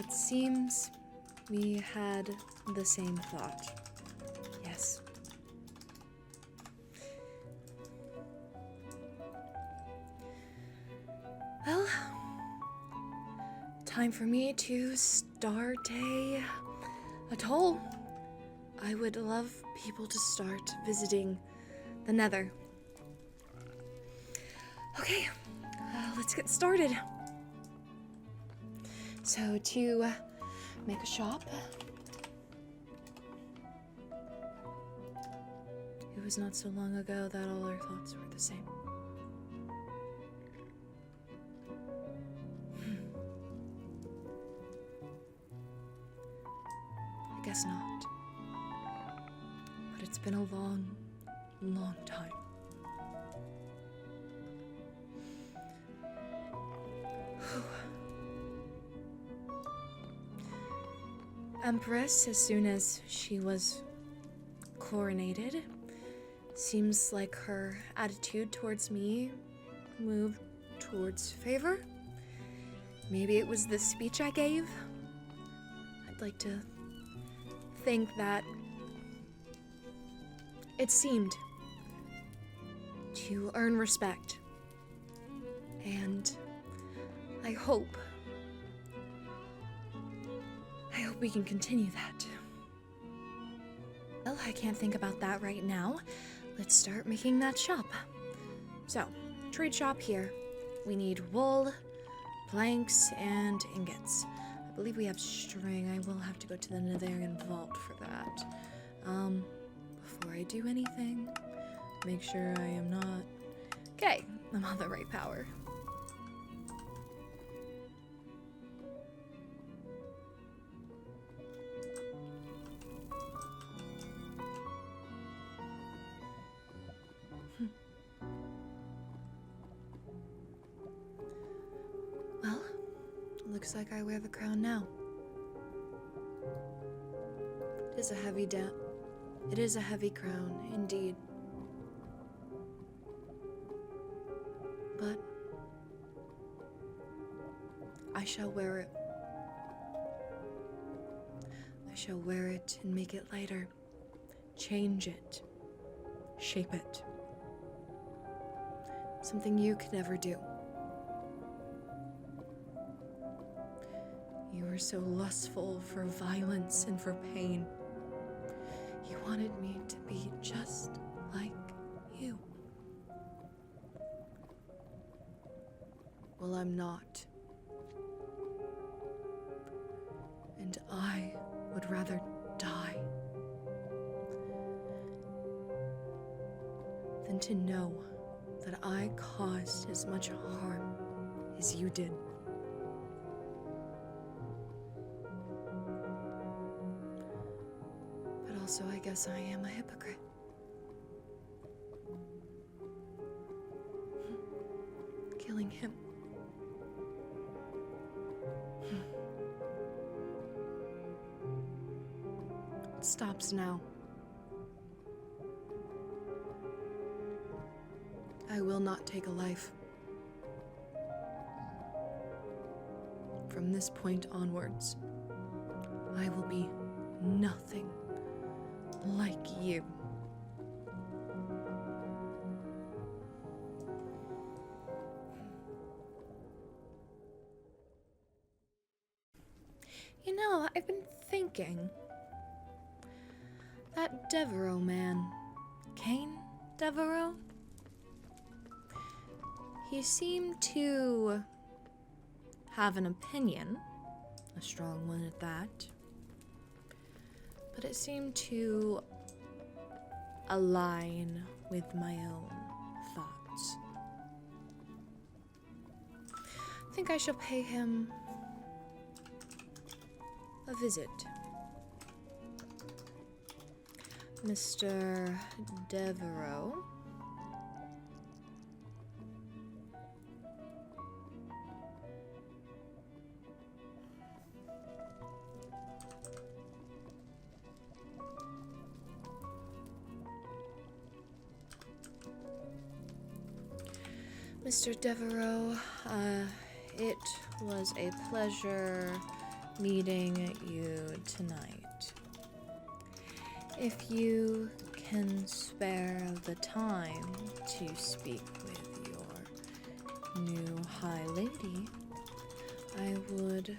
It seems we had the same thought. Yes. Well, time for me to start a toll. I would love people to start visiting the Nether. Okay, let's get started. So to make a shop, it was not so long ago that all our thoughts were the same. I guess not. But it's been a long, long time. Empress, as soon as she was coronated, seems like her attitude towards me moved towards favor. Maybe it was the speech I gave. I'd like to think that it seemed to earn respect. And I hope we can continue that. Well, I can't think about that right now. Let's start making that shop. So, trade shop here. We need wool, planks, and ingots. I believe we have string. I will have to go to the Netherian vault for that. Before I do anything, make sure I am not... Okay, I'm on the right power. Well, looks like I wear the crown now. It is a heavy It is a heavy crown, indeed. But I shall wear it. I shall wear it and make it lighter. Change it. Shape it. Something you could never do. You were so lustful for violence and for pain. You wanted me to be just like you. Well, I'm not. And I would rather die than to know that I caused as much harm as you did. But also, I guess I am a hypocrite. Killing him. It stops now. I will not take a life. From this point onwards, I will be nothing like you. You know, I've been thinking. That Devereaux man, Cain Devereaux? He seemed to have an opinion, a strong one at that, but it seemed to align with my own thoughts. I think I shall pay him a visit. Mr. Devereaux. Mr. Devereaux, it was a pleasure meeting you tonight. If you can spare the time to speak with your new High Lady, I would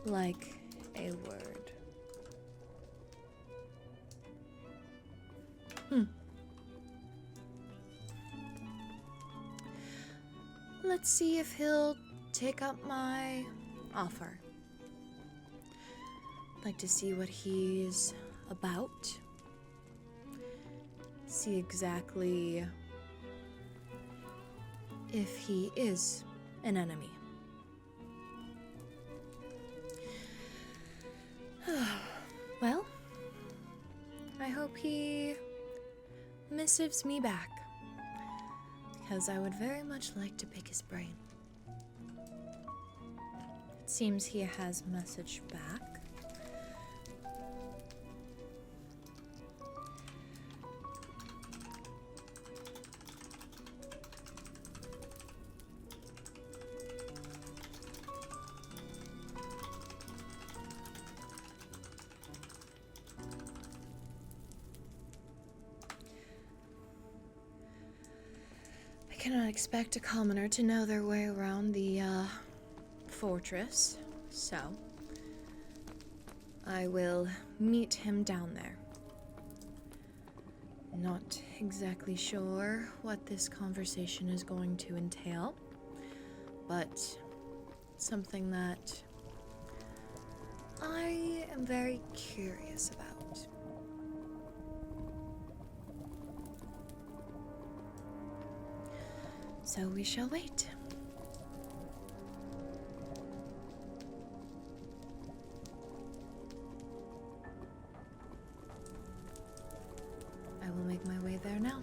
like a word. Let's see if he'll take up my offer. I'd like to see what he's about. See exactly if he is an enemy. Well, I hope he missives me back, because I would very much like to pick his brain. It seems he has messaged back. I cannot expect a commoner to know their way around the fortress, so I will meet him down there. Not exactly sure what this conversation is going to entail, but something that I am very curious about. So we shall wait. I will make my way there now.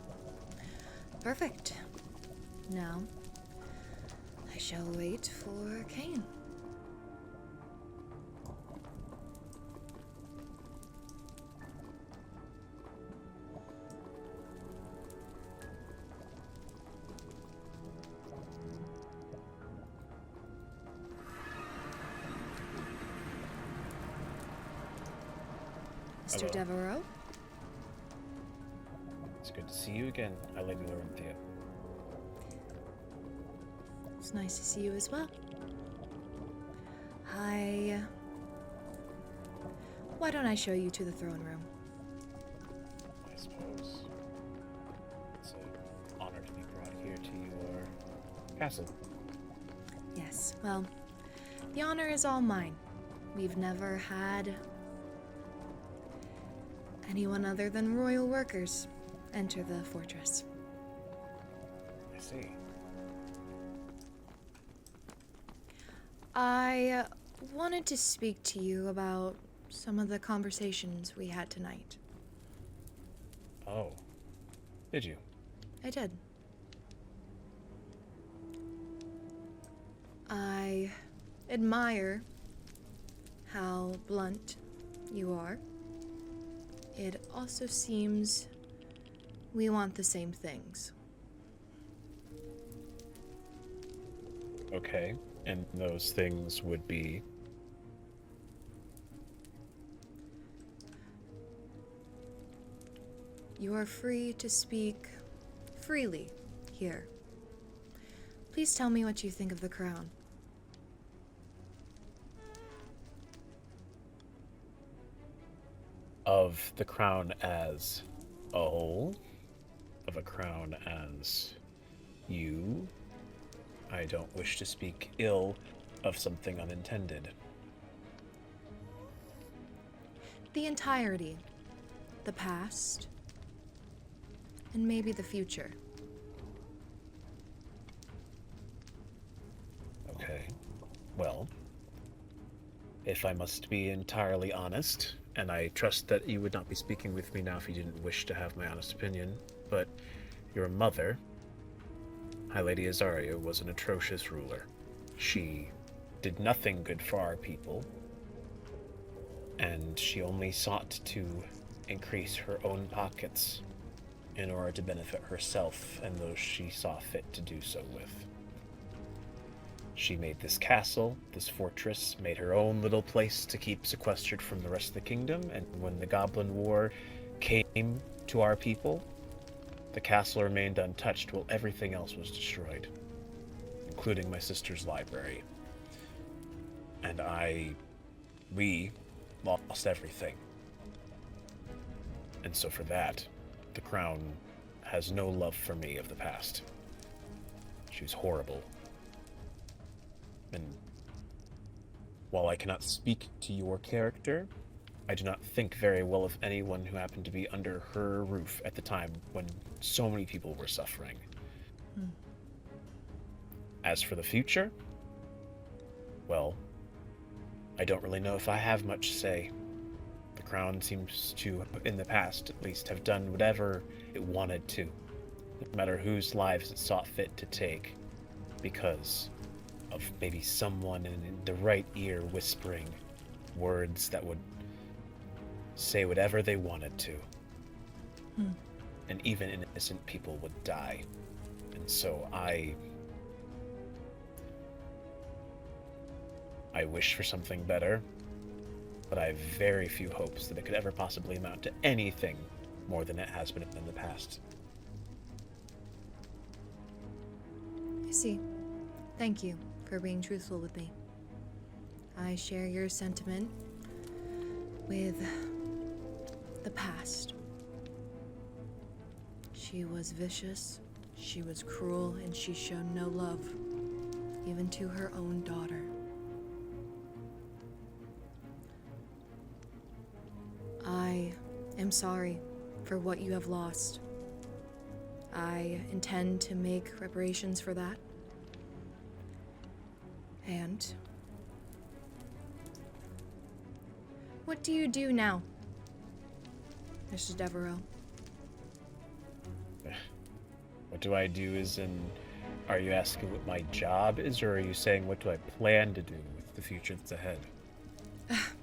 Perfect. Now, I shall wait for Cain. Mr. Hello. Devereaux? It's good to see you again, High Lady Lorynthia. It's nice to see you as well. Why don't I show you to the throne room? I suppose it's an honor to be brought here to your castle. Yes, well, the honor is all mine. We've never had anyone other than royal workers enter the fortress. I see. I wanted to speak to you about some of the conversations we had tonight. Oh. Did you? I did. I admire how blunt you are. It also seems we want the same things. Okay. And those things would be? You are free to speak freely here. Please tell me what you think of the crown. Of the crown as a whole? Of a crown as you? I don't wish to speak ill of something unintended. The entirety. The past. And maybe the future. Okay. Well, if I must be entirely honest, and I trust that you would not be speaking with me now if you didn't wish to have my honest opinion, but your mother, High Lady Azaria, was an atrocious ruler. She did nothing good for our people, and she only sought to increase her own pockets in order to benefit herself and those she saw fit to do so with. She made this castle, this fortress, made her own little place to keep sequestered from the rest of the kingdom, and when the Goblin War came to our people, the castle remained untouched while everything else was destroyed, including my sister's library. And we lost everything. And so for that, the crown has no love for me of the past. She was horrible. And while I cannot speak to your character, I do not think very well of anyone who happened to be under her roof at the time when so many people were suffering. As for the future, well, I don't really know if I have much say. The crown seems to, in the past at least, have done whatever it wanted to, no matter whose lives it saw fit to take, because of maybe someone in the right ear whispering words that would say whatever they wanted to. And even innocent people would die. And so I wish for something better, but I have very few hopes that it could ever possibly amount to anything more than it has been in the past. I see. Thank you for being truthful with me. I share your sentiment with the past. She was vicious, she was cruel, and she showed no love, even to her own daughter. I am sorry for what you have lost. I intend to make reparations for that. And what do you do now, Mr. Devereaux? What do I do is in... Are you asking what my job is, or are you saying what do I plan to do with the future that's ahead?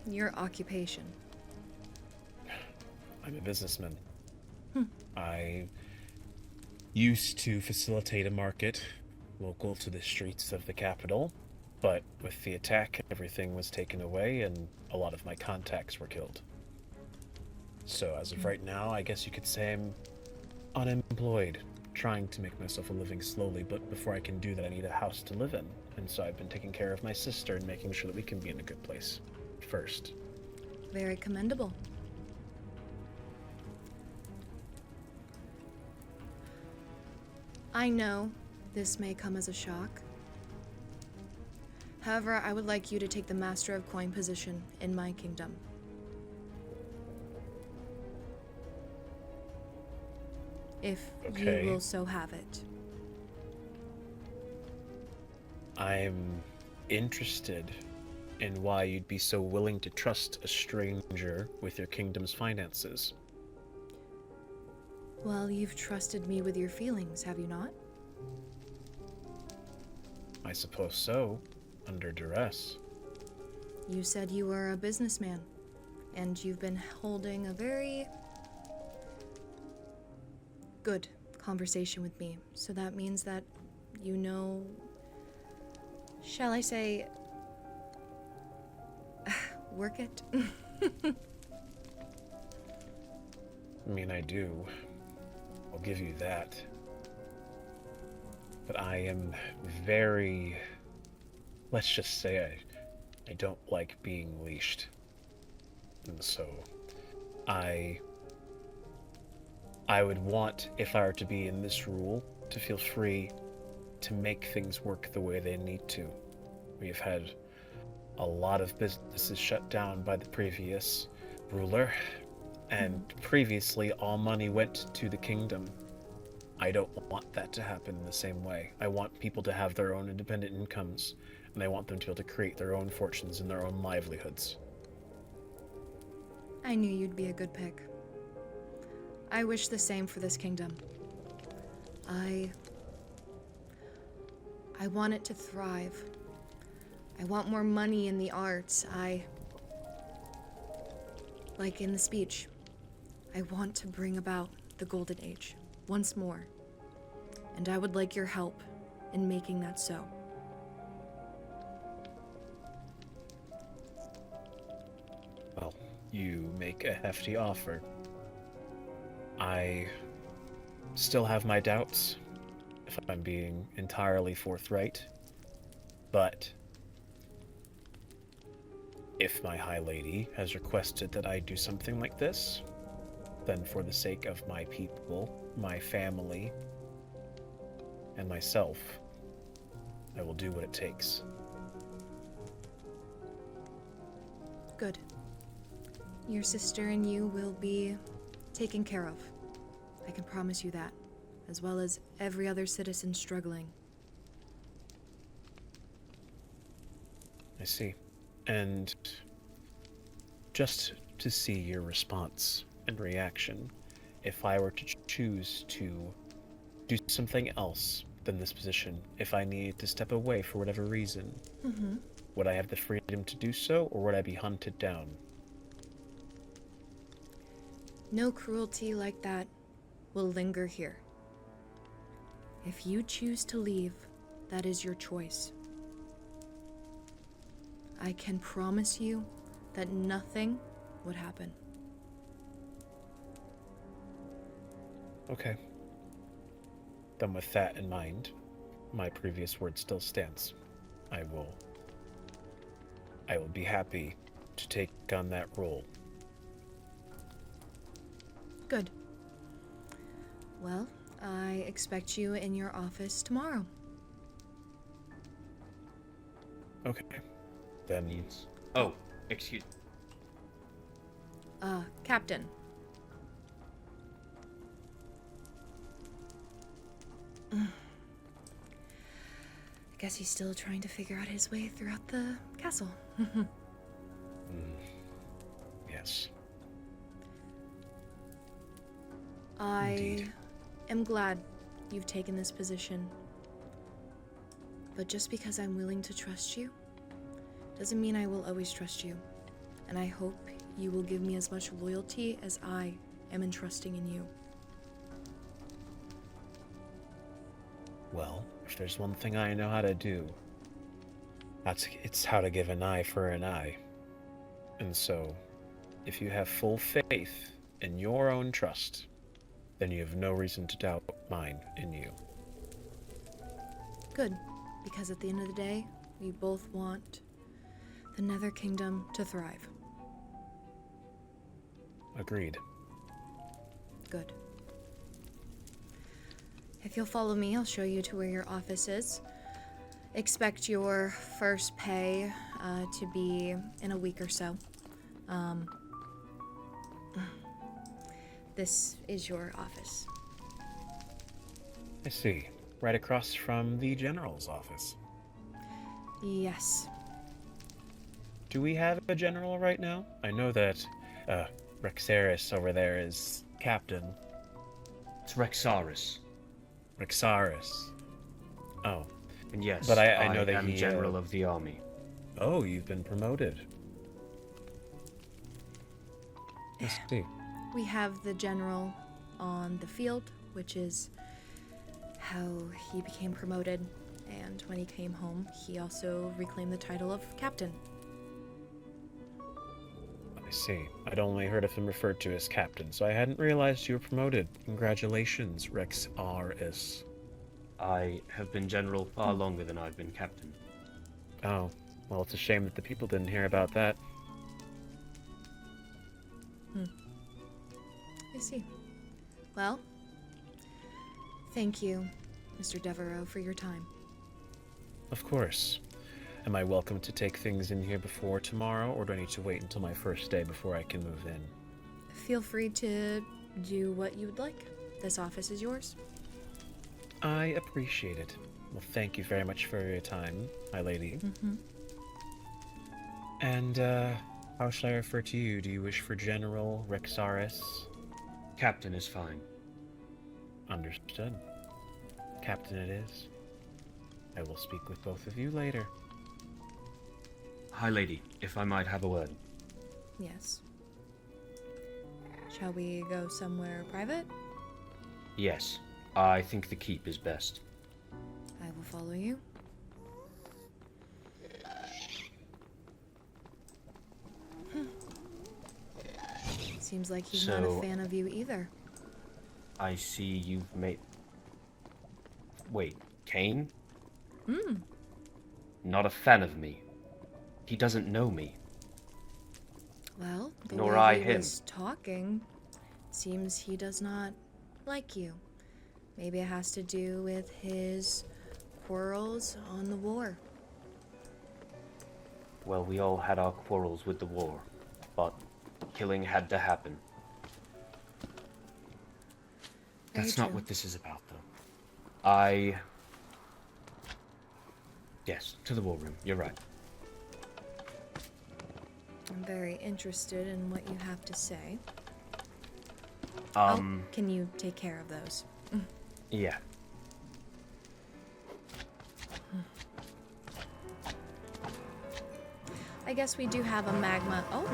Your occupation. I'm a businessman. I used to facilitate a market local to the streets of the capital, but with the attack, everything was taken away and a lot of my contacts were killed. So as of right now, I guess you could say I'm unemployed, trying to make myself a living slowly, but before I can do that, I need a house to live in. And so I've been taking care of my sister and making sure that we can be in a good place first. Very commendable. I know this may come as a shock. However, I would like you to take the Master of Coin position in my kingdom. If Okay. you will so have it. I'm interested in why you'd be so willing to trust a stranger with your kingdom's finances. Well, you've trusted me with your feelings, have you not? I suppose so, under duress. You said you were a businessman, and you've been holding a very good conversation with me. So that means that you know, shall I say, work it? I mean, I do. I'll give you that. But I am very... Let's just say I don't like being leashed. And so I would want, if I were to be in this rule, to feel free to make things work the way they need to. We've had a lot of businesses shut down by the previous ruler, and previously all money went to the kingdom. I don't want that to happen in the same way. I want people to have their own independent incomes, and I want them to be able to create their own fortunes and their own livelihoods. I knew you'd be a good pick. I wish the same for this kingdom. I want it to thrive. I want more money in the arts. Like in the speech, I want to bring about the Golden Age once more. And I would like your help in making that so. you make a hefty offer. I still have my doubts, if I'm being entirely forthright, but if my High Lady has requested that I do something like this, then for the sake of my people, my family, and myself, I will do what it takes. Good. Your sister and you will be taken care of. I can promise you that, as well as every other citizen struggling. I see. And just to see your response and reaction, if I were to choose to do something else than this position, if I needed to step away for whatever reason, would I have the freedom to do so, or would I be hunted down? No cruelty like that will linger here. If you choose to leave, that is your choice. I can promise you that nothing would happen. Okay. Then with that in mind, my previous word still stands. I will be happy to take on that role. Good. Well, I expect you in your office tomorrow. Okay. Then Oh, excuse. Captain. I guess he's still trying to figure out his way throughout the castle. Yes. I Indeed. am glad you've taken this position. But just because I'm willing to trust you, doesn't mean I will always trust you. And I hope you will give me as much loyalty as I am entrusting in you. Well, if there's one thing I know how to do, it's how to give an eye for an eye. And so, if you have full faith in your own trust, then you have no reason to doubt mine in you. Good, because at the end of the day, we both want the Nether Kingdom to thrive. Agreed. Good. If you'll follow me, I'll show you to where your office is. Expect your first pay to be in a week or so. This is your office. I see. Right across from the General's office. Yes. Do we have a general right now? I know that Rexaris over there is captain. It's Rexaris. Rexaris. Oh. And yes, But I know that am he, general of the army. Oh, you've been promoted. I see. We have the general on the field, which is how he became promoted. And when he came home, he also reclaimed the title of captain. I see. I'd only heard of him referred to as captain, so I hadn't realized you were promoted. Congratulations, Rexaris. I have been general far longer than I've been captain. Oh, well, it's a shame that the people didn't hear about that. I see. Well, thank you, Mr. Devereaux, for your time. Of course. Am I welcome to take things in here before tomorrow, or do I need to wait until my first day before I can move in? Feel free to do what you would like. This office is yours. I appreciate it. Well, thank you very much for your time, my lady. And, how shall I refer to you? Do you wish for General Rexaris? Captain is fine. Understood. Captain it is. I will speak with both of you later. High Lady, if I might have a word. Yes. Shall we go somewhere private? Yes, I think the keep is best. I will follow you. Seems like he's not a So- fan of you either. I see you've made... Wait, Cain? Not a fan of me. He doesn't know me. Well, the Nor way I he him. was talking, seems he does not like you. Maybe it has to do with his quarrels on the war. Well, we all had our quarrels with the war, but killing had to happen. Very That's not true. what this is about, though. Yes, to the war room. You're right. I'm very interested in what you have to say. Um, Can you take care of those? yeah. I guess we do have a magma. Oh.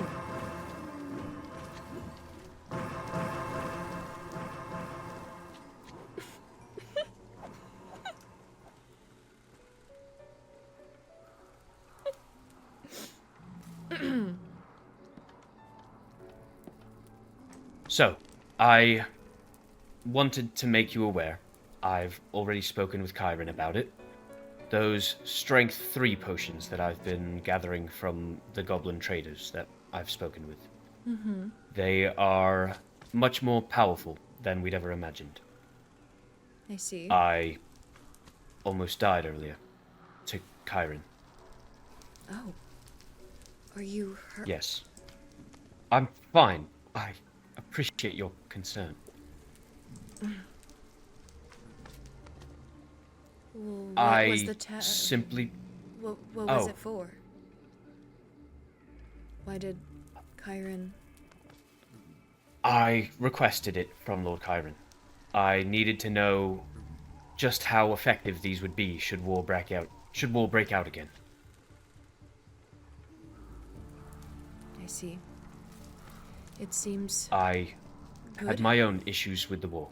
So, I wanted to make you aware. I've already spoken with Kyron about it. Those Strength 3 potions that I've been gathering from the goblin traders that I've spoken with. They are much more powerful than we'd ever imagined. I see. I almost died earlier. To Kyron. Oh. Are you hurt? Yes. I'm fine. I appreciate your concern. What was the simply... What was Oh. it for? Why did Kyron... I requested it from Lord Kyron. I needed to know just how effective these would be should war break out again. I see. It seems I good. had my own issues with the war.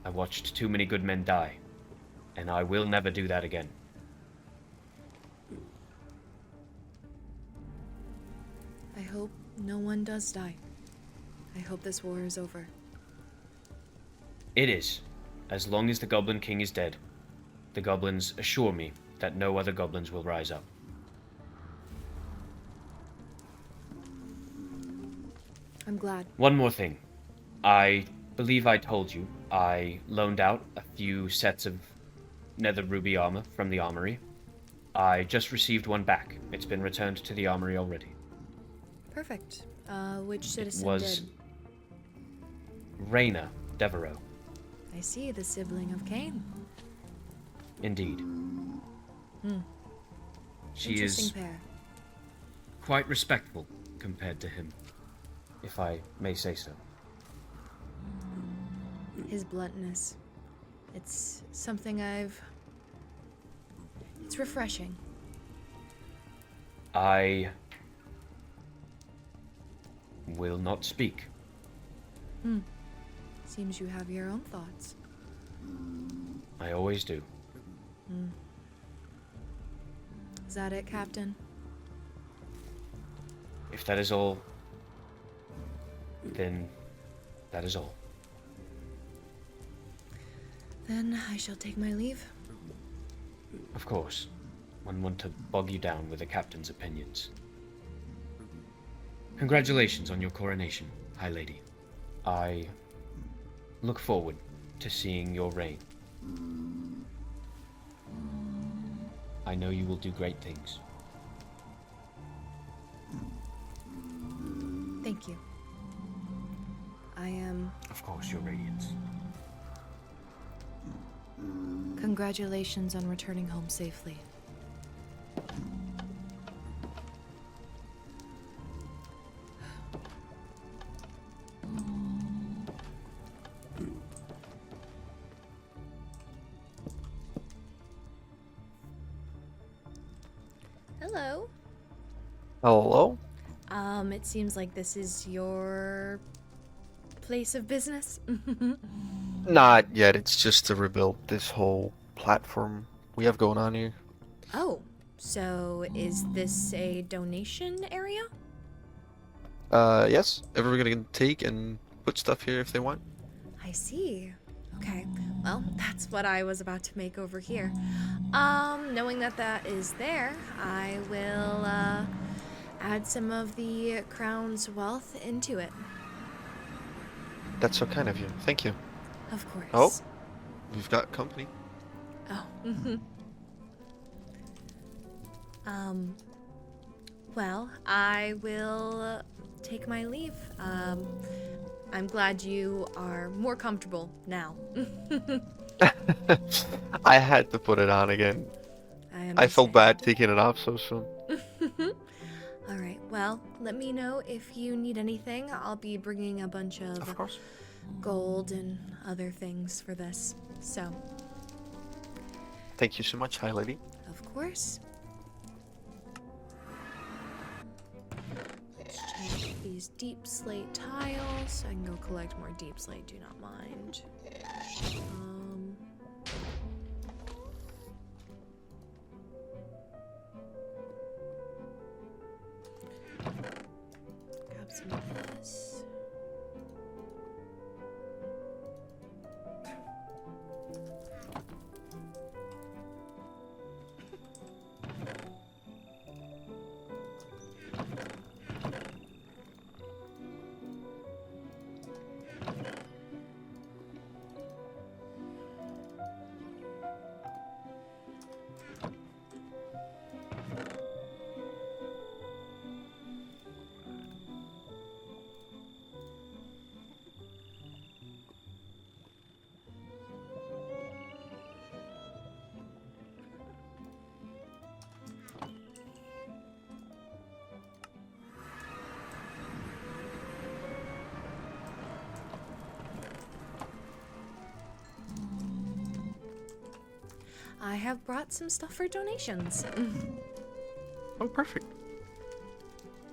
I watched too many good men die, and I will never do that again. I hope no one does die. I hope this war is over. It is. As long as the Goblin King is dead, the goblins assure me that no other goblins will rise up. I'm glad. One more thing. I believe I told you I loaned out a few sets of Nether ruby armor from the armory. I just received one back. It's been returned to the armory already. Perfect. Which citizen was did? Reyna Devereaux. I see, the sibling of Cain. Indeed. She Interesting is pair. quite respectful compared to him, if I may say so. His bluntness. It's something It's refreshing. I will not speak. Seems you have your own thoughts. I always do. Is that it, Captain? If that is all, then that is all. Then I shall take my leave. Of course. One want to bog you down with a captain's opinions. Congratulations on your coronation, High Lady. I look forward to seeing your reign. I know you will do great things. Thank you. I am... Of course, your radiance. Congratulations on returning home safely. Hello. Hello? It seems like this is your place of business. Not yet, it's just to rebuild this whole platform we have going on here. Oh, so is this a donation area? Yes. Everyone can take and put stuff here if they want. I see. Okay, well, that's what I was about to make over here. Knowing that that is there, I will, add some of the crown's wealth into it. That's so kind of you. Thank you. Of Oh, course. we've got company. Oh. Well, I will take my leave. I'm glad you are more comfortable now. I had to put it on again. I I felt understand. bad taking it off so soon. All right. Well, let me know if you need anything. I'll be bringing a bunch of Of course. gold and other things for this. So, Thank you so much, High Lady. of course. Let's check these deep slate tiles. I can go collect more deep slate, do not mind. Grab some of this. I have brought some stuff for donations. Oh, perfect.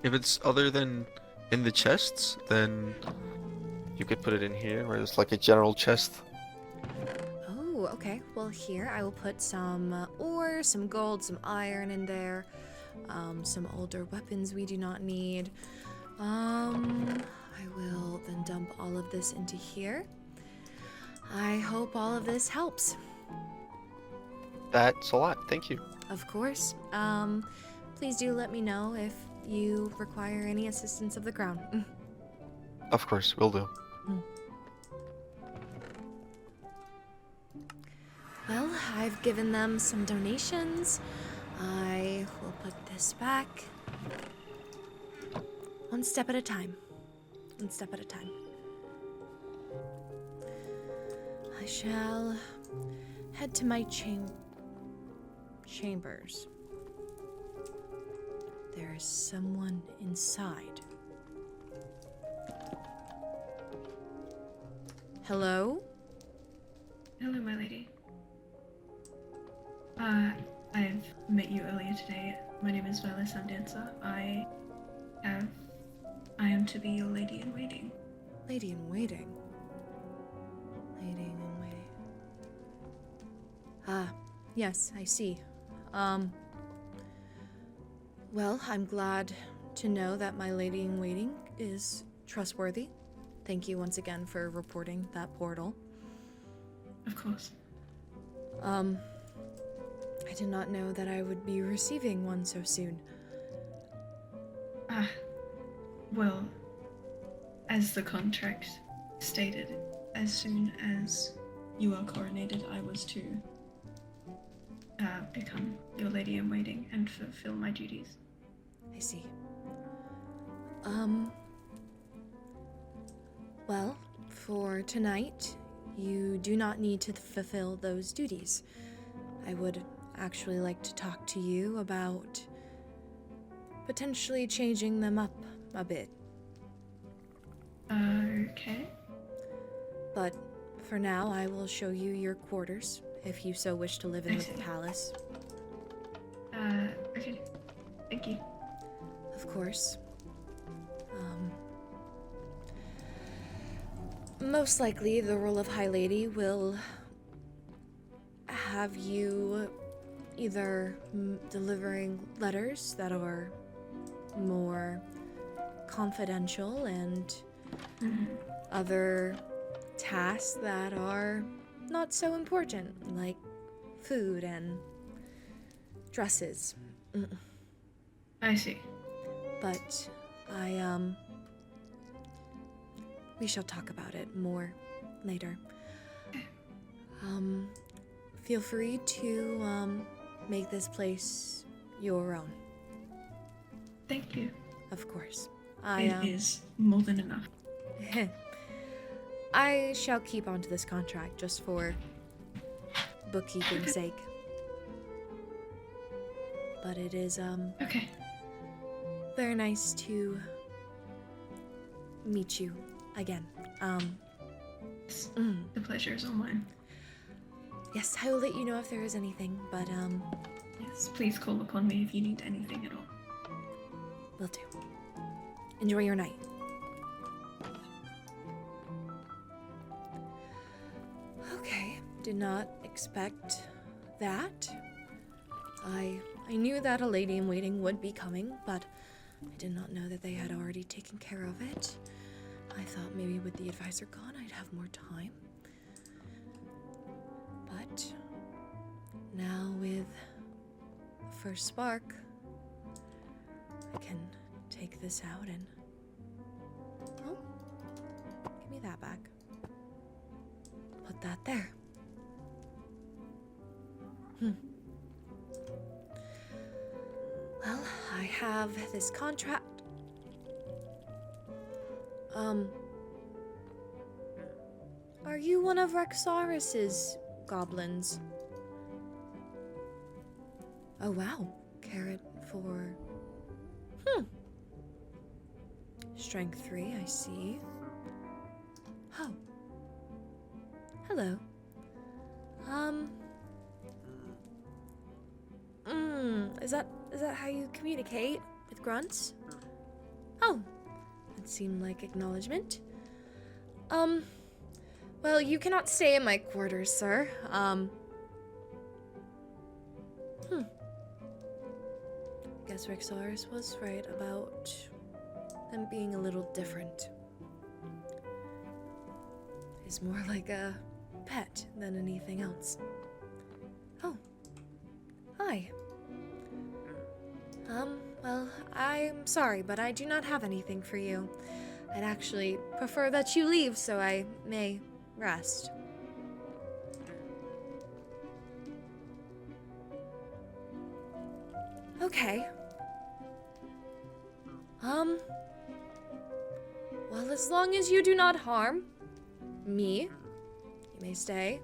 If it's other than in the chests, then you could put it in here, where there's like a general chest. Oh, okay. Well, here I will put some ore, some gold, some iron in there. Some older weapons we do not need. I will then dump all of this into here. I hope all of this helps. That's a lot. Thank you. Of course. Please do let me know if you require any assistance of the crown. Of course, will do. Well, I've given them some donations. I will put this back. One step at a time. One step at a time. I shall head to my chambers. There is someone inside. Hello? Hello, my lady. I've met you earlier today. My name is Viola Sandanza. I am to be your lady in waiting. Lady in waiting. Lady in waiting. Ah, yes, I see. Well, I'm glad to know that my lady in waiting is trustworthy. Thank you once again for reporting that portal. Of course. I did not know that I would be receiving one so soon. Well, as the contract stated, as soon as you are coronated, I was to become your lady in waiting and fulfill my duties. I see. Well, for tonight, you do not need to fulfill those duties. I would actually like to talk to you about potentially changing them up a bit. Okay. But for now, I will show you your quarters, if you so wish to live in I the see. palace. Okay. Thank you. Of course. Most likely, the role of High Lady will have you either delivering letters that are more confidential and Mhm. other tasks that are not so important, like food and dresses. I see. But we shall talk about it more later. Feel free to make this place your own, Thank you. of course. It is more than enough. I shall keep onto this contract just for bookkeeping's sake. But it is Okay. very nice to meet you again. The pleasure is all mine. Yes, I will let you know if there is anything, but Yes, please call upon me if you need anything at all. will do. Enjoy your night. Okay, did not expect that. I knew that a lady in waiting would be coming, but I did not know that they had already taken care of it. I thought maybe with the advisor gone, I'd have more time. But now with the first spark, I can take this out and... Oh, give me that back. Put that there. Well, I have this contract. Are you one of Rexaurus's goblins? Oh wow, carrot for... Strength 3, I see. Oh. Hello. Is that how you communicate with grunts? Oh, that seemed like acknowledgement. Well, you cannot stay in my quarters, sir. Guess Rexaurus was right about them being a little different. He's more like a pet than anything else. Oh. Hi. Well, I'm sorry, but I do not have anything for you. I'd actually prefer that you leave so I may rest. Okay. Well, as long as you do not harm me, you may stay.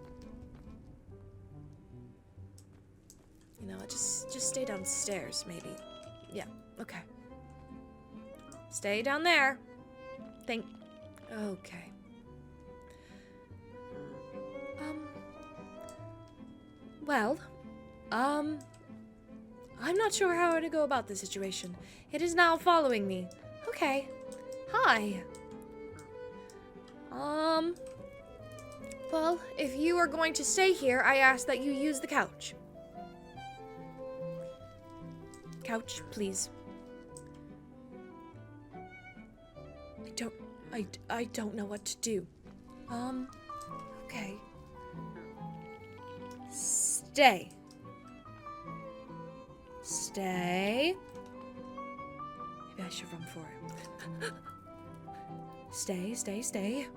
You know, just stay downstairs, maybe. Yeah, okay. Stay down there. Okay. Well, I'm not sure how to go about the situation. It is now following me. Okay. Hi. Well, if you are going to stay here, I ask that you use the couch. Couch, please. I don't know what to do. Okay. Stay. Stay. Maybe I should run for it. Stay, stay, stay.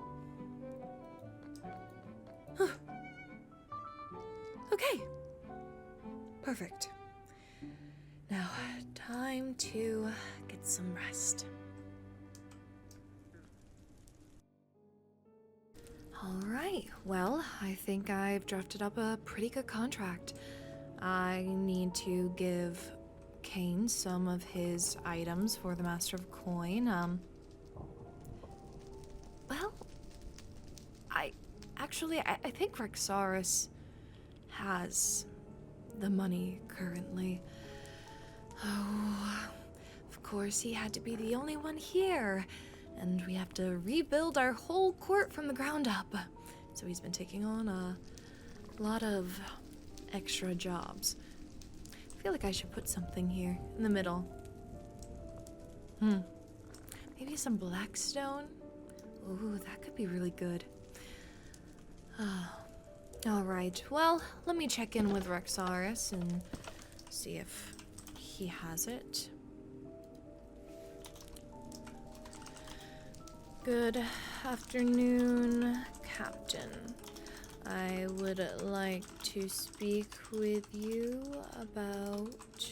Okay. Perfect. Now, time to get some rest. Alright, well, I think I've drafted up a pretty good contract. I need to give Kane some of his items for the Master of Coin. Well, I think Rexaurus has the money currently. Oh, of course he had to be the only one here, and we have to rebuild our whole court from the ground up. So he's been taking on a lot of extra jobs. I feel like I should put something here in the middle. Maybe some blackstone? Ooh, that could be really good. Alright, well, let me check in with Rexaris and see if he has it. Good afternoon, Captain. I would like to speak with you about,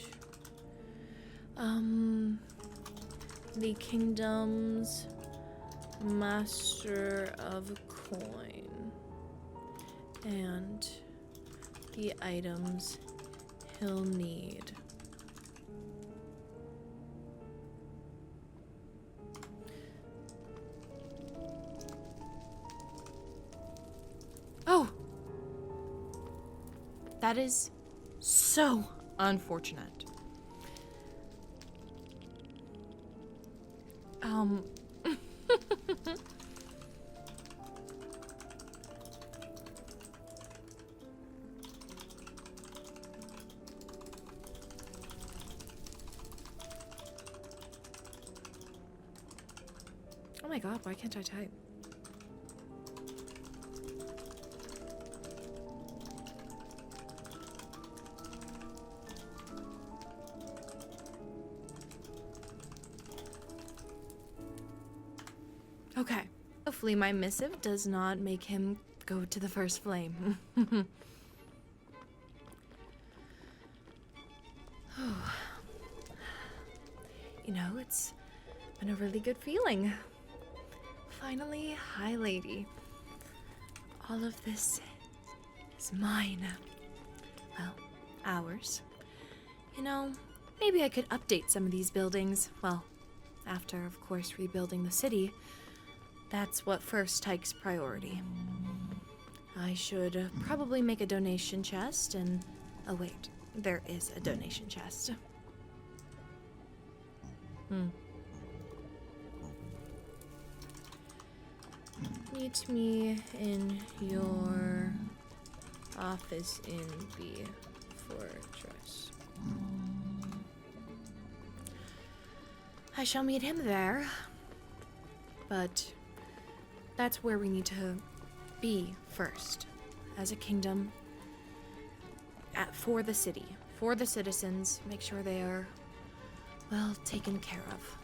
the kingdom's master of coin and the items he'll need. Oh! That is so unfortunate. Oh my god, why can't I type? Okay. Hopefully my missive does not make him go to the first flame. You know, it's been a really good feeling. Finally, hi lady. All of this is mine. Well, ours. You know, maybe I could update some of these buildings. Well, after, of course, rebuilding the city. That's what first takes priority. I should probably make a donation chest and... Oh wait, there is a donation chest. Meet me in your office in the fortress. I shall meet him there. But that's where we need to be first, as a kingdom, for the city, for the citizens, make sure they are, well, taken care of.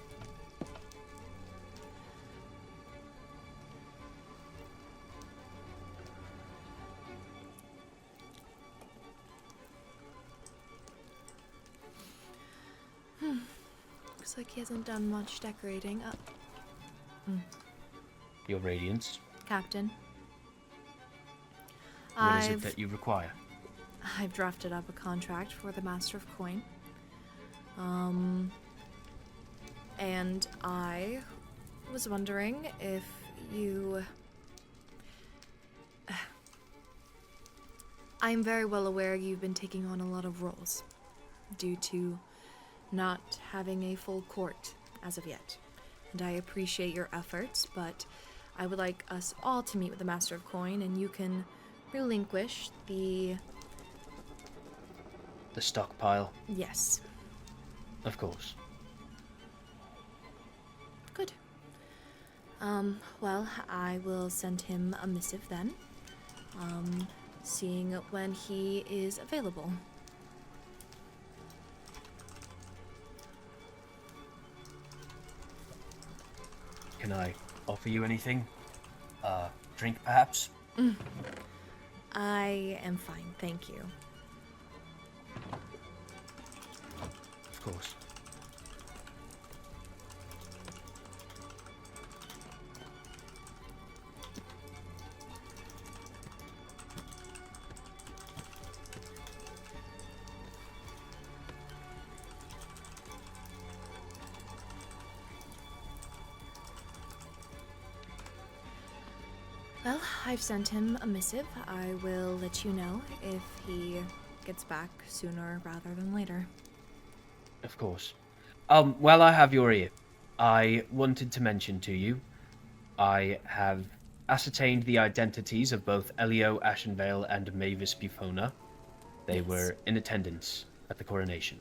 Looks like he hasn't done much decorating. Your radiance. Captain. What is it that you require? I've drafted up a contract for the Master of Coin. And I was wondering if you... I'm very well aware you've been taking on a lot of roles due to not having a full court as of yet. And I appreciate your efforts, but I would like us all to meet with the Master of Coin, and you can relinquish the... The stockpile? Yes. Of course. Good. Well, I will send him a missive then, seeing when he is available. Can I offer you anything? Drink perhaps? I am fine, thank you. Of course. Well, I've sent him a missive. I will let you know if he gets back sooner rather than later. Of course. While I have your ear, I wanted to mention to you, I have ascertained the identities of both Elio Ashenvale and Mavis Bufona. They Yes. were in attendance at the coronation.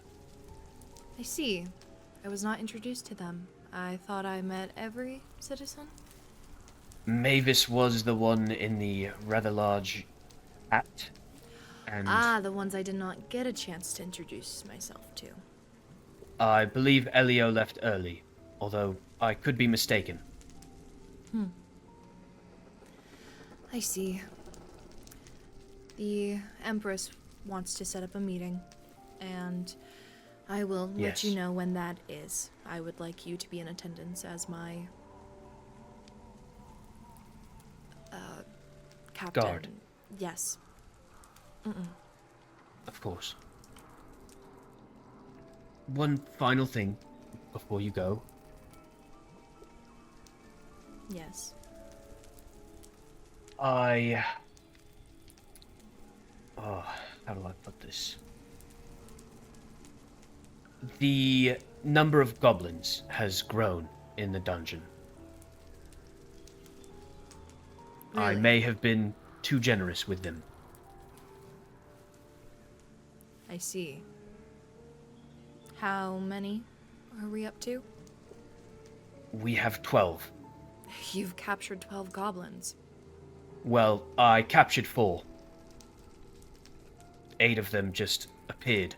I see. I was not introduced to them. I thought I met every citizen. Mavis was the one in the rather large hat, and Ah, the ones I did not get a chance to introduce myself to. I believe Elio left early, although I could be mistaken. I see. The Empress wants to set up a meeting, and I will let you Yes. know when that is. I would like you to be in attendance as my captain. Guard. Yes. Of course. One final thing before you go. Yes. Oh, how do I put this? The number of goblins has grown in the dungeon. I Really? may have been too generous with them. I see. How many are we up to? We have 12. You've captured 12 goblins. Well, I captured 4. 8 of them just appeared.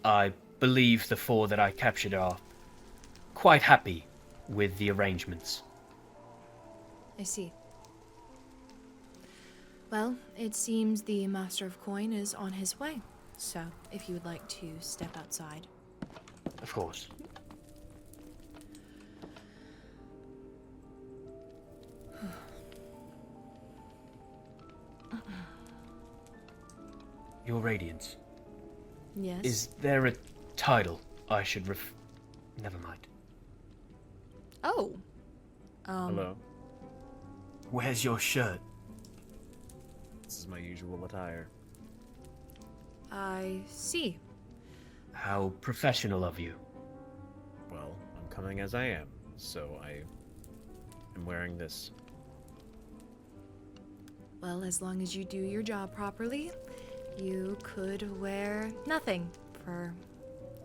I believe the 4 that I captured are quite happy with the arrangements. I see. Well, it seems the Master of Coin is on his way. So, if you would like to step outside. Of course. Your Radiance. Yes? Is there a title I should Never mind. Oh. Hello. Where's your shirt? This is my usual attire. I see. How professional of you. Well, I'm coming as I am, so I am wearing this. Well, as long as you do your job properly, you could wear nothing for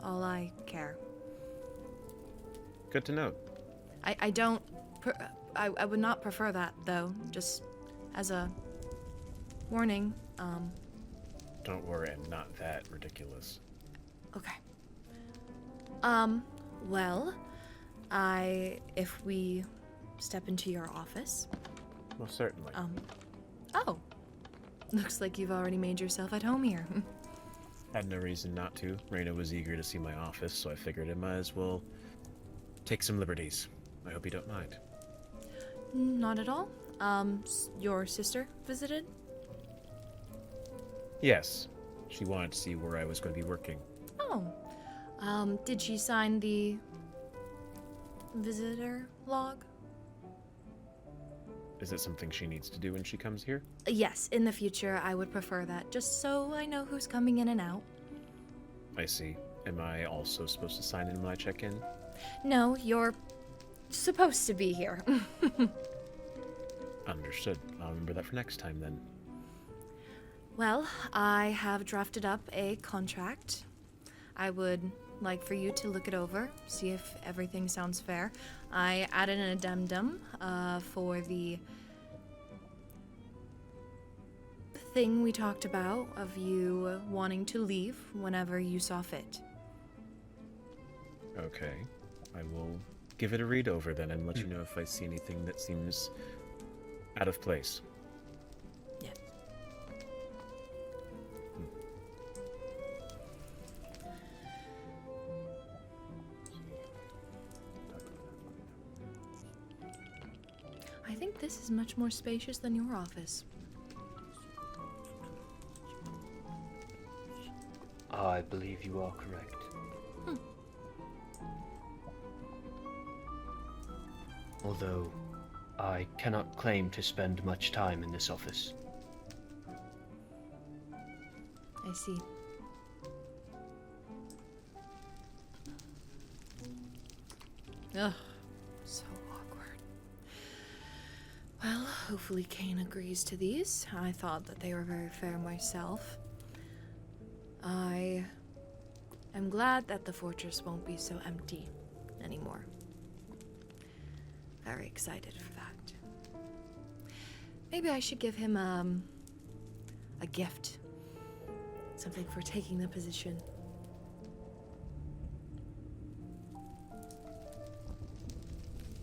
all I care. Good to know. I don't... I would not prefer that, though. Just as a warning. Don't worry, I'm not that ridiculous. Okay. Well, if we step into your office... Most certainly. Oh. Looks like you've already made yourself at home here. Had no reason not to. Reyna was eager to see my office, so I figured I might as well take some liberties. I hope you don't mind. Not at all. Your sister visited? Yes. She wanted to see where I was going to be working. Oh. Did she sign the visitor log? Is it something she needs to do when she comes here? Yes, in the future I would prefer that, just so I know who's coming in and out. I see. Am I also supposed to sign in when I check in? No, you're supposed to be here. Understood. I'll remember that for next time then. Well, I have drafted up a contract. I would like for you to look it over, see if everything sounds fair. I added an addendum for the thing we talked about of you wanting to leave whenever you saw fit. Okay. I will give it a read over then and let you know if I see anything that seems out of place. Yes. I think this is much more spacious than your office. I believe you are correct. Although, I cannot claim to spend much time in this office. I see. Ugh, so awkward. Well, hopefully Kane agrees to these. I thought that they were very fair myself. I am glad that the fortress won't be so empty anymore. Very excited for that. Maybe I should give him a gift. Something for taking the position.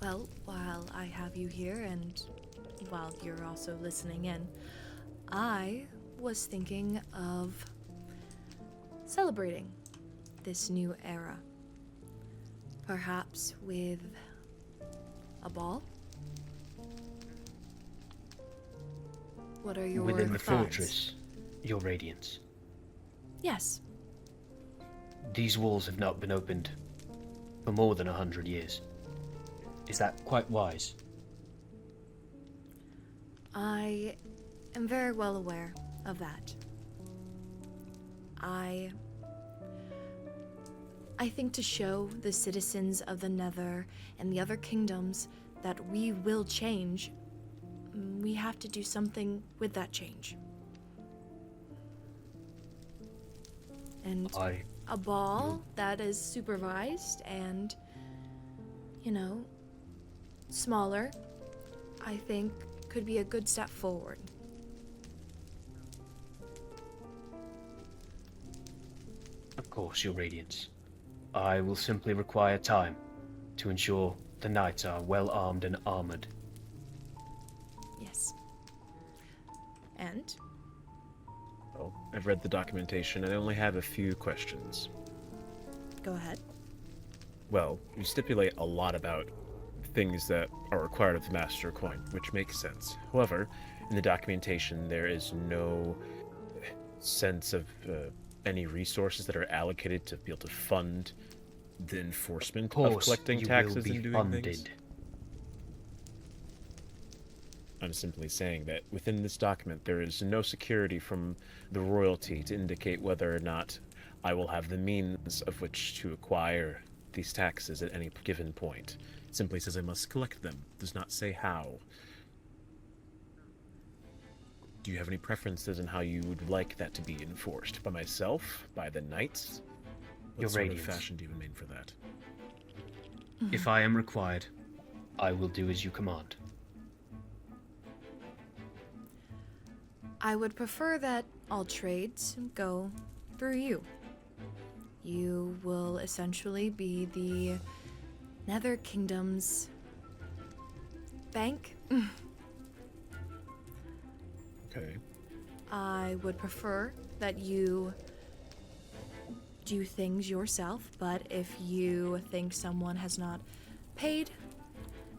Well, while I have you here and while you're also listening in, I was thinking of celebrating this new era. Perhaps with a ball? What are your Within the thoughts? fortress, Your Radiance. Yes. These walls have not been opened for more than 100 years. Is that quite wise? I am very well aware of that. I think to show the citizens of the Nether and the other kingdoms that we will change, we have to do something with that change. And a ball that is supervised and, smaller, I think could be a good step forward. Of course, Your Radiance. I will simply require time to ensure the knights are well armed and armored. Yes. And? Well, I've read the documentation and I only have a few questions. Go ahead. Well, you stipulate a lot about things that are required of the Master Coin, which makes sense. However, in the documentation, there is no sense of any resources that are allocated to be able to fund the enforcement of collecting taxes and doing things. I'm simply saying that within this document, there is no security from the royalty to indicate whether or not I will have the means of which to acquire these taxes at any given point. It simply says I must collect them. It does not say how. Do you have any preferences in how you would like that to be enforced? By myself? By the knights? Your What sort of Radiance. fashion do you mean for that? If I am required, I will do as you command. I would prefer that all trades go through you. You will essentially be the Nether Kingdom's bank. Okay. I would prefer that you do things yourself, but if you think someone has not paid,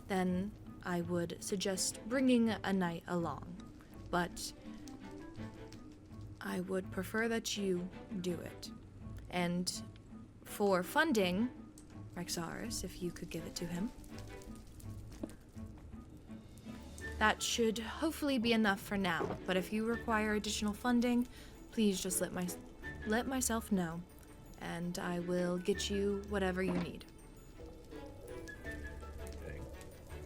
then I would suggest bringing a knight along. But I would prefer that you do it. And for funding, Rexaris, if you could give it to him. That should hopefully be enough for now, but if you require additional funding, please just let myself know, and I will get you whatever you need. Okay.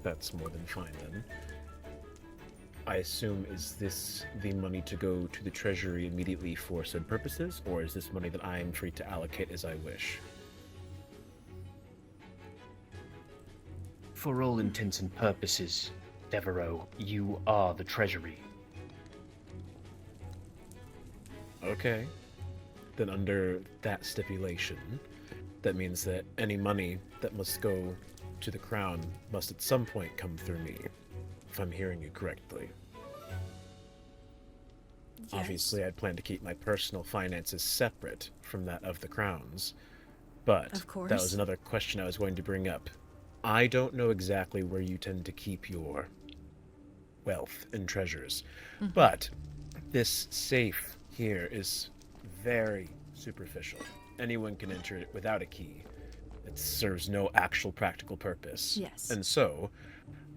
That's more than fine then. I assume, is this the money to go to the treasury immediately for said purposes, or is this money that I am free to allocate as I wish? For all intents and purposes, Devereaux, you are the treasury. Okay. Then under that stipulation, that means that any money that must go to the crown must at some point come through me, if I'm hearing you correctly. Yes. Obviously, I'd plan to keep my personal finances separate from that of the crown's, but Of course. that was another question I was going to bring up. I don't know exactly where you tend to keep your wealth and treasures, but this safe here is very superficial. Anyone can enter it without a key. It serves no actual practical purpose. Yes. And so,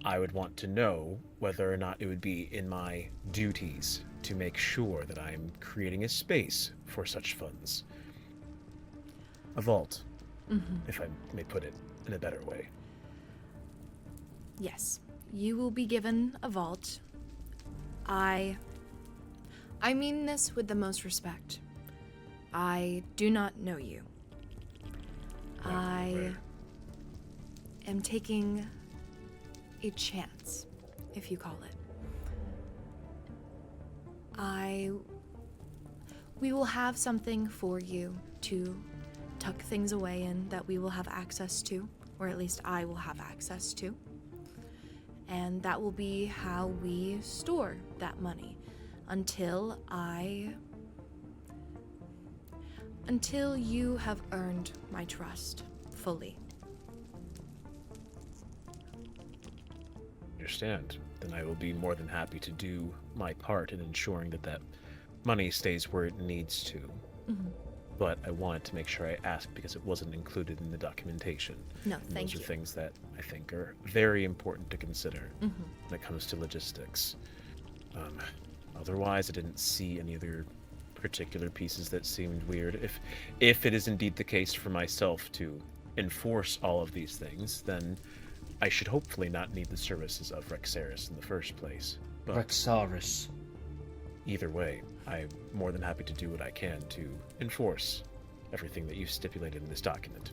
I would want to know whether or not it would be in my duties to make sure that I'm creating a space for such funds. A vault, if I may put it in a better way. Yes, you will be given a vault. I mean this with the most respect. I do not know you. Right. am taking a chance, if you call it. We will have something for you to tuck things away in that we will have access to, or at least I will have access to. And that will be how we store that money until you have earned my trust fully. Understand. Then I will be more than happy to do my part in ensuring that that money stays where it needs to. Mm-hmm. But I wanted to make sure I asked because it wasn't included in the documentation. No, And thank those you. are things that I think are very important to consider Mm-hmm. when it comes to logistics. Otherwise, I didn't see any other particular pieces that seemed weird. If it is indeed the case for myself to enforce all of these things, then I should hopefully not need the services of Rexaris in the first place. But Rexaris. either way, I'm more than happy to do what I can to enforce everything that you've stipulated in this document.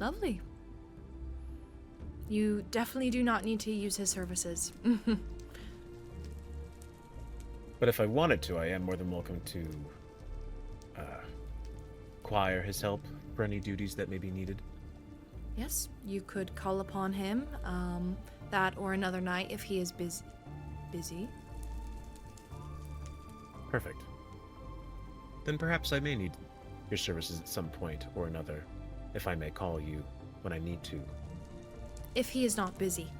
Lovely. You definitely do not need to use his services. But if I wanted to, I am more than welcome to acquire his help for any duties that may be needed. Yes, you could call upon him that or another night if he is busy. Perfect. Then perhaps I may need your services at some point or another, if I may call you when I need to. If he is not busy.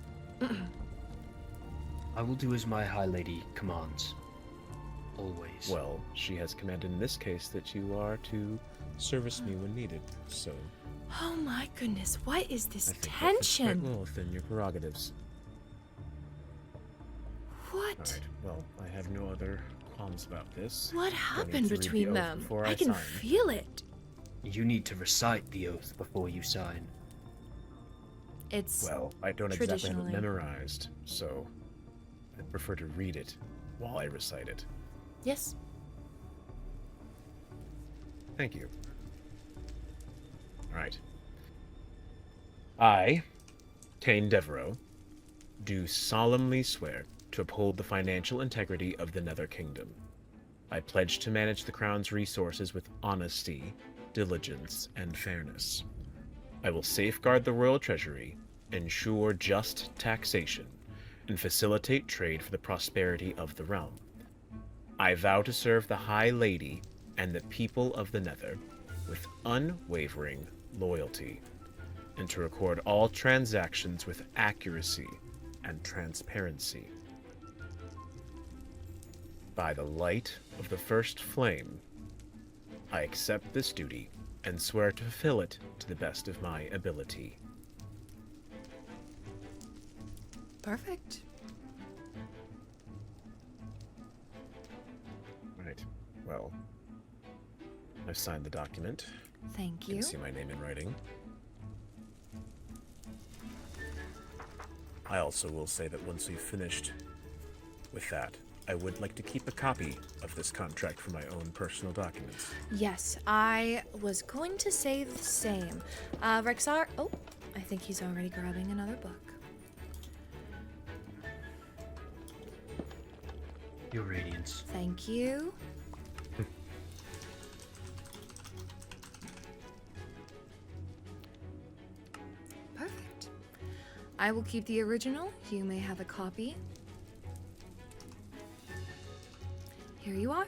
I will do as my High Lady commands. Always. Well, she has commanded in this case that you are to service me when needed, so Oh my goodness, what is this I think that fits quite tension? well within your prerogatives. What? Alright, well, I have no other qualms about this. What Do I need happened to read the between oath them? before I can sign? feel it. You need to recite the oath before you sign. It's Well, I don't exactly have it Traditionally. memorized, so I'd prefer to read it while I recite it. yes. Thank you. Alright. I, Kane Devereaux, do solemnly swear to uphold the financial integrity of the Nether Kingdom. I pledge to manage the Crown's resources with honesty, diligence, and fairness. I will safeguard the royal treasury, ensure just taxation, and facilitate trade for the prosperity of the realm. I vow to serve the High Lady and the people of the Nether with unwavering loyalty, and to record all transactions with accuracy and transparency. By the light of the first flame, I accept this duty and swear to fulfill it to the best of my ability. Perfect. Right. Well, I've signed the document. Thank You you. can see my name in writing. I also will say that once we've finished with that, I would like to keep a copy of this contract for my own personal documents. Yes, I was going to say the same. Rexar. Oh, I think he's already grabbing another book. Your Radiance. Thank you. Perfect. I will keep the original. You may have a copy. Here you are.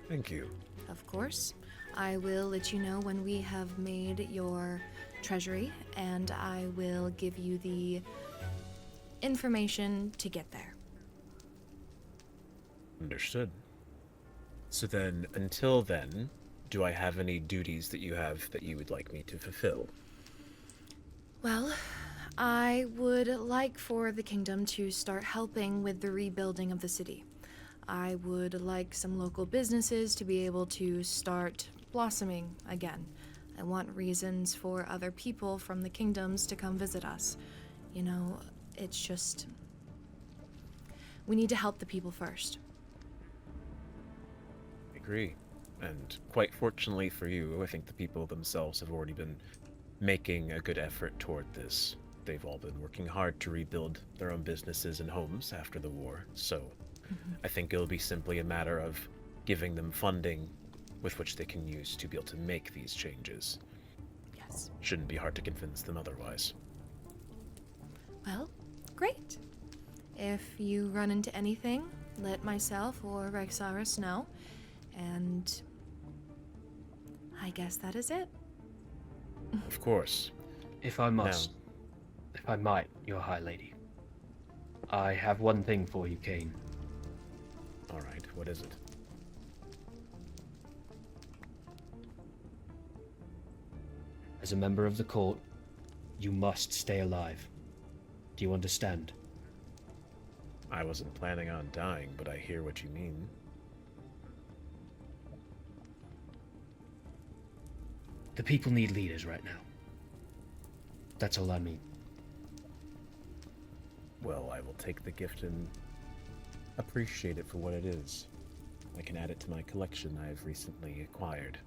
Thank you. Of course. I will let you know when we have made your treasury, and I will give you the information to get there. Understood. So then, until then, do I have any duties that you have that you would like me to fulfill? Well, I would like for the kingdom to start helping with the rebuilding of the city. I would like some local businesses to be able to start blossoming again. I want reasons for other people from the kingdoms to come visit us. You know, it's just... we need to help the people first. I agree. And quite fortunately for you, I think the people themselves have already been making a good effort toward this. They've all been working hard to rebuild their own businesses and homes after the war, so I think it'll be simply a matter of giving them funding with which they can use to be able to make these changes. Yes. Shouldn't be hard to convince them otherwise. Well, great. If you run into anything, let myself or Rexaris know. And I guess that is it. Of course. If I might, Your High Lady. I have one thing for you, Kane. Alright, what is it? As a member of the court, you must stay alive. Do you understand? I wasn't planning on dying, but I hear what you mean. The people need leaders right now. That's all I mean. Well, I will take the gift and appreciate it for what it is. I can add it to my collection I've recently acquired.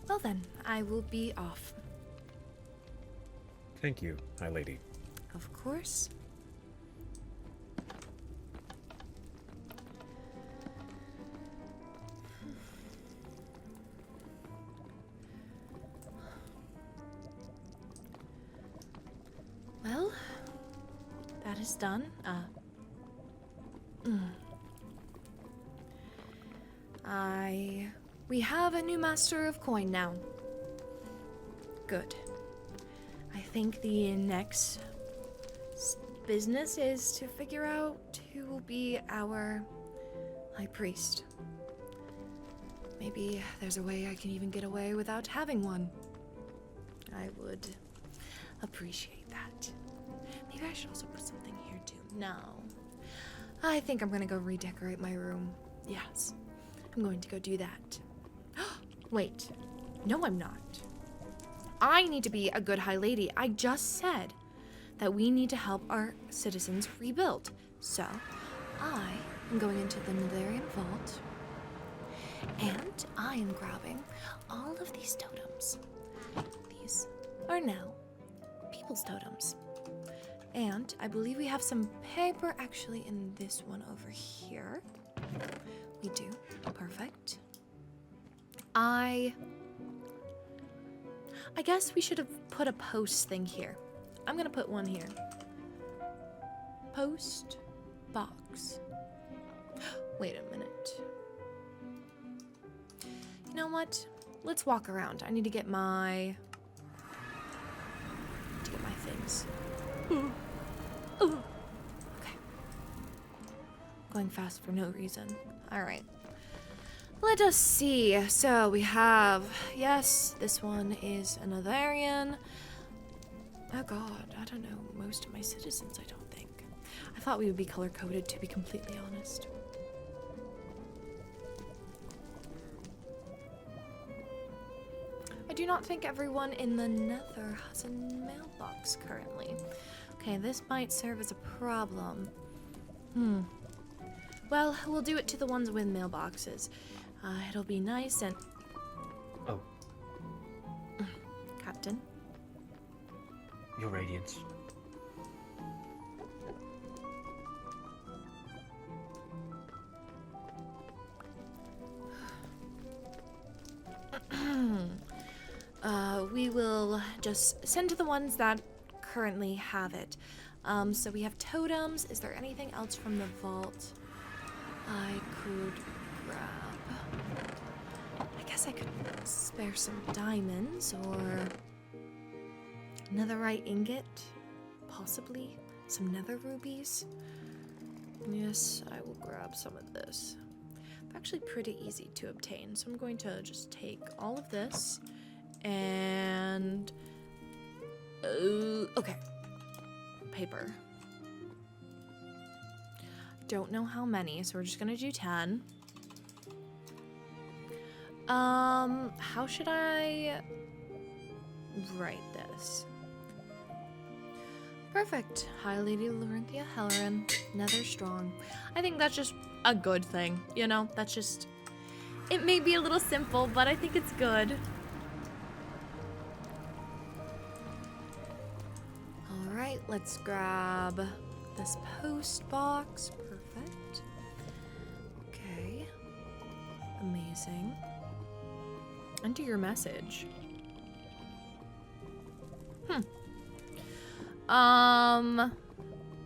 Well then, I will be off. Thank you, High Lady. Of course. Well, that is done. We have a new master of coin now. Good. I think the next business is to figure out who will be our high priest. Maybe there's a way I can even get away without having one. I would appreciate that. Maybe I should also put something here too. No. I think I'm gonna go redecorate my room. Yes. I'm going to go do that. Wait. No, I'm not. I need to be a good high lady. I just said that we need to help our citizens rebuild. So, I am going into the Netherian vault, and I am grabbing all of these totems. These are now people's totems. And I believe we have some paper actually in this one over here. We do. Perfect. I guess we should have put a post thing here. I'm gonna put one here. Post box. Wait a minute. You know what? Let's walk around. I need to get my things. Ooh. Okay. Going fast for no reason. All right. Let us see. So we have, yes, this one is a Netherian. Oh god, I don't know most of my citizens, I don't think. I thought we would be color-coded, to be completely honest. I do not think everyone in the Nether has a mailbox currently. Okay, this might serve as a problem. Well, we'll do it to the ones with mailboxes. It'll be nice and... Oh. Captain? Your Radiance. We will just send to the ones that currently have it. So we have totems. Is there anything else from the vault I could grab? I guess I could spare some diamonds or netherite ingot, possibly some nether rubies. Yes, I will grab some of this. They're actually pretty easy to obtain, so I'm going to just take all of this and okay, paper. Don't know how many, so we're just gonna do 10. How should I write this? Perfect. High Lady Lorynthia Hellryn, Nether strong. I think that's just a good thing, you know? That's just It may be a little simple, but I think it's good. Alright, let's grab this post box. Perfect. Okay. Amazing. Enter your message.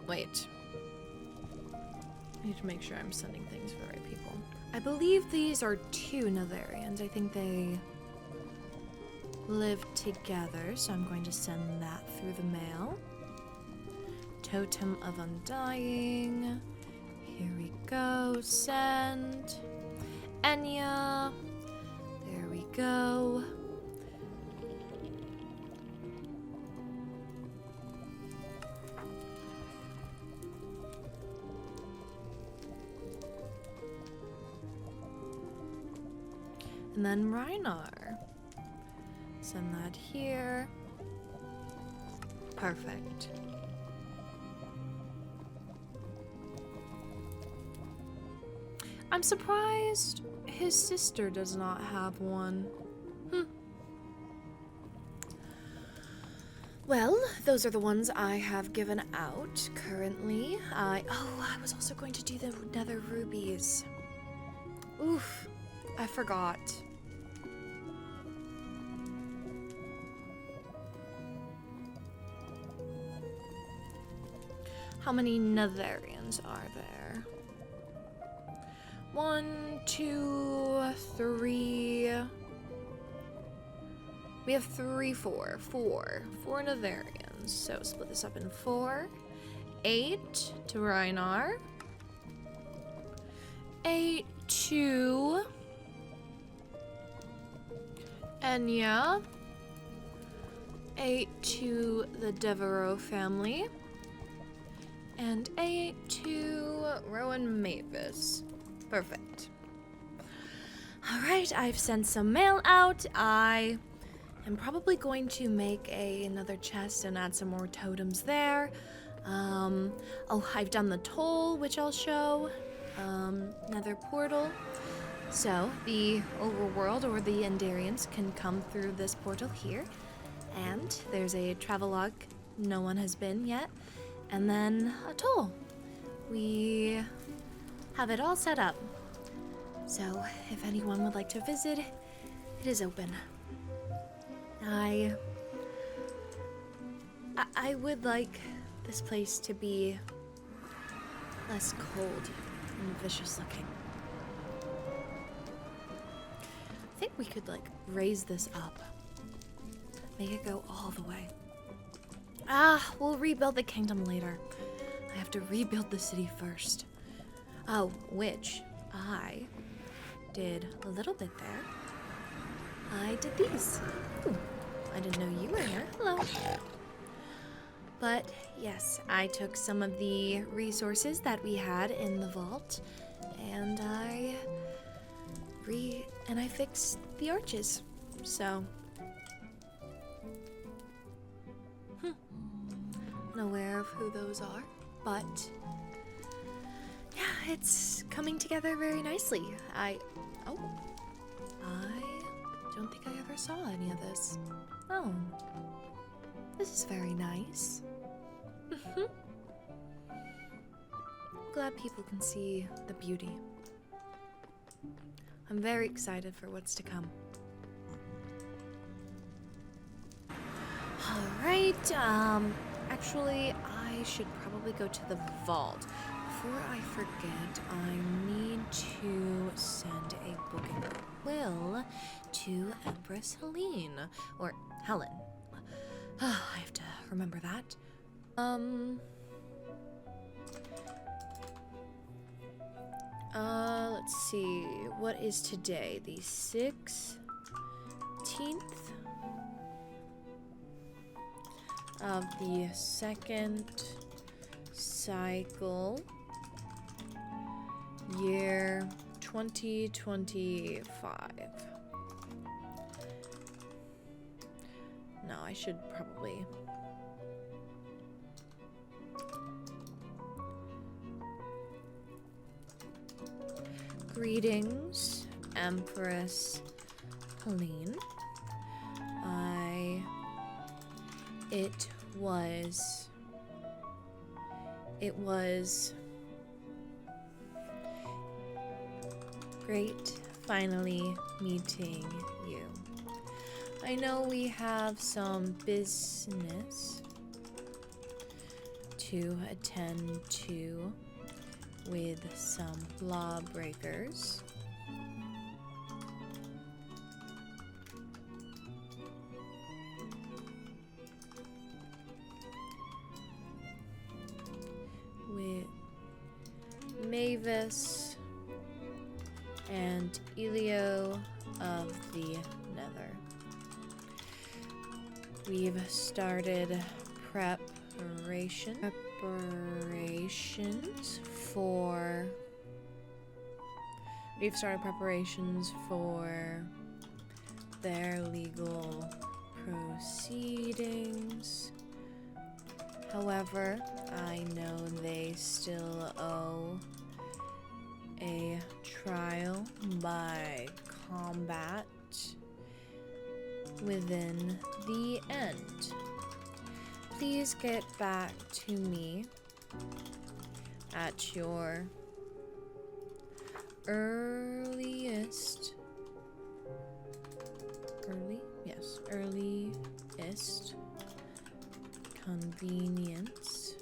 Wait. I need to make sure I'm sending things to the right people. I believe these are 2 Netherians. I think they live together, so I'm going to send that through the mail. Totem of Undying. Here we go. Send. Enya. There we go. And then Reinar. Send that here. Perfect. I'm surprised his sister does not have one. Well, those are the ones I have given out currently. I was also going to do the Nether rubies. Oof, I forgot. How many Netherians are there? 1, 2, 3. We have 3, 4. 4 Netherians. So split this up in 4. 8 to Reinar. 8 to Enya. 8 to the Devereaux family. And 8 to Rowan Mavis. Perfect. Alright, I've sent some mail out. I am probably going to make another chest and add some more totems there. I've done the toll, which I'll show. Nether portal. So, the overworld or the Endarians can come through this portal here. And there's a travelogue no one has been yet. And then a toll. We have it all set up. So, if anyone would like to visit, it is open. I would like this place to be less cold and vicious looking. I think we could, like, raise this up. Make it go all the way. We'll rebuild the kingdom later. I have to rebuild the city first. Oh, which I did a little bit there. I did these. Ooh, I didn't know you were here. Hello. But yes, I took some of the resources that we had in the vault and I fixed the arches. So unaware of who those are, but yeah, it's coming together very nicely. I don't think I ever saw any of this. Oh, this is very nice. Glad people can see the beauty. I'm very excited for what's to come. Alright, actually, I should probably go to the vault. Before I forget, I need to send a book and will to Empress Helene. Or Helen. I have to remember that. Let's see. What is today? The 16th of the second cycle, year 2025. No, I should probably... Greetings, Empress Helene. It was great finally meeting you. I know we have some business to attend to with some lawbreakers. With Mavis and Elio of the Nether. We've started preparations for their legal proceedings. However, I know they still owe a trial by combat within the end. Please get back to me at your earliest convenience.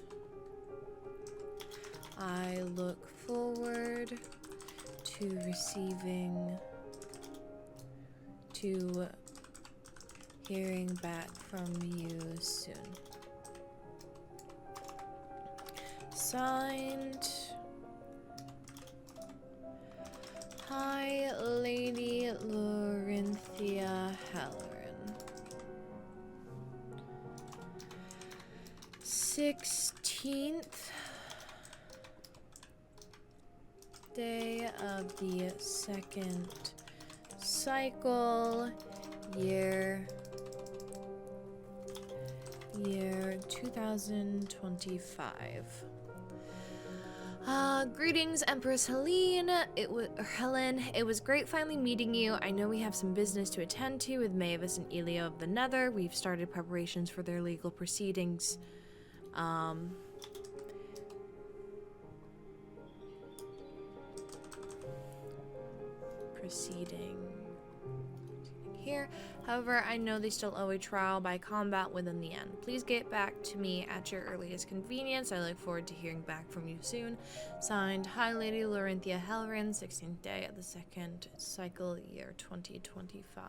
I look forward to hearing back from you soon. Signed, High Lady Lorynthia Hellryn. 16th day of the second cycle, year 2025. Greetings, Empress Helen. It was great finally meeting you. I know we have some business to attend to with Mavis and Elio of the Nether. We've started preparations for their legal proceedings. Proceeding here. However, I know they still owe a trial by combat within the end. Please get back to me at your earliest convenience. I look forward to hearing back from you soon. Signed, High Lady Lorynthia Hellryn, 16th day of the second cycle, year 2025.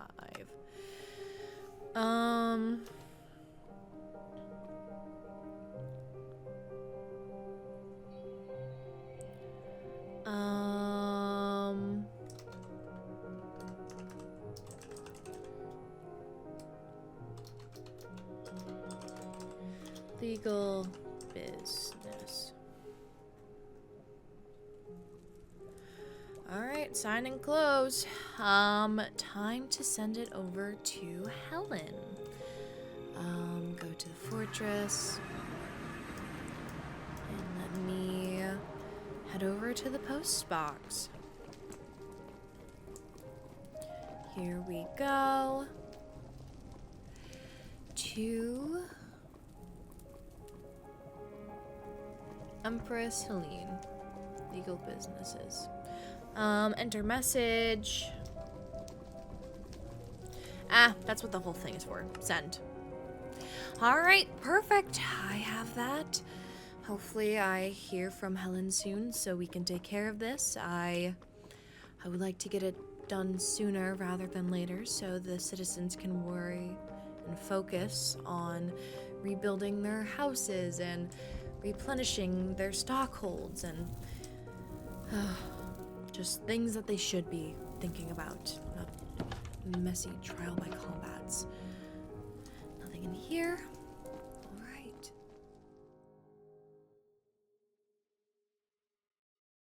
Legal business. Alright, sign and close. Time to send it over to Helen. Go to the fortress. And let me head over to the post box. Here we go. To Empress Helene. Legal businesses. Enter message. That's what the whole thing is for. Send. Alright, perfect. I have that. Hopefully I hear from Helen soon so we can take care of this. I would like to get it done sooner rather than later so the citizens can worry and focus on rebuilding their houses and replenishing their stock holds and just things that they should be thinking about, not messy trial by combats. Nothing in here.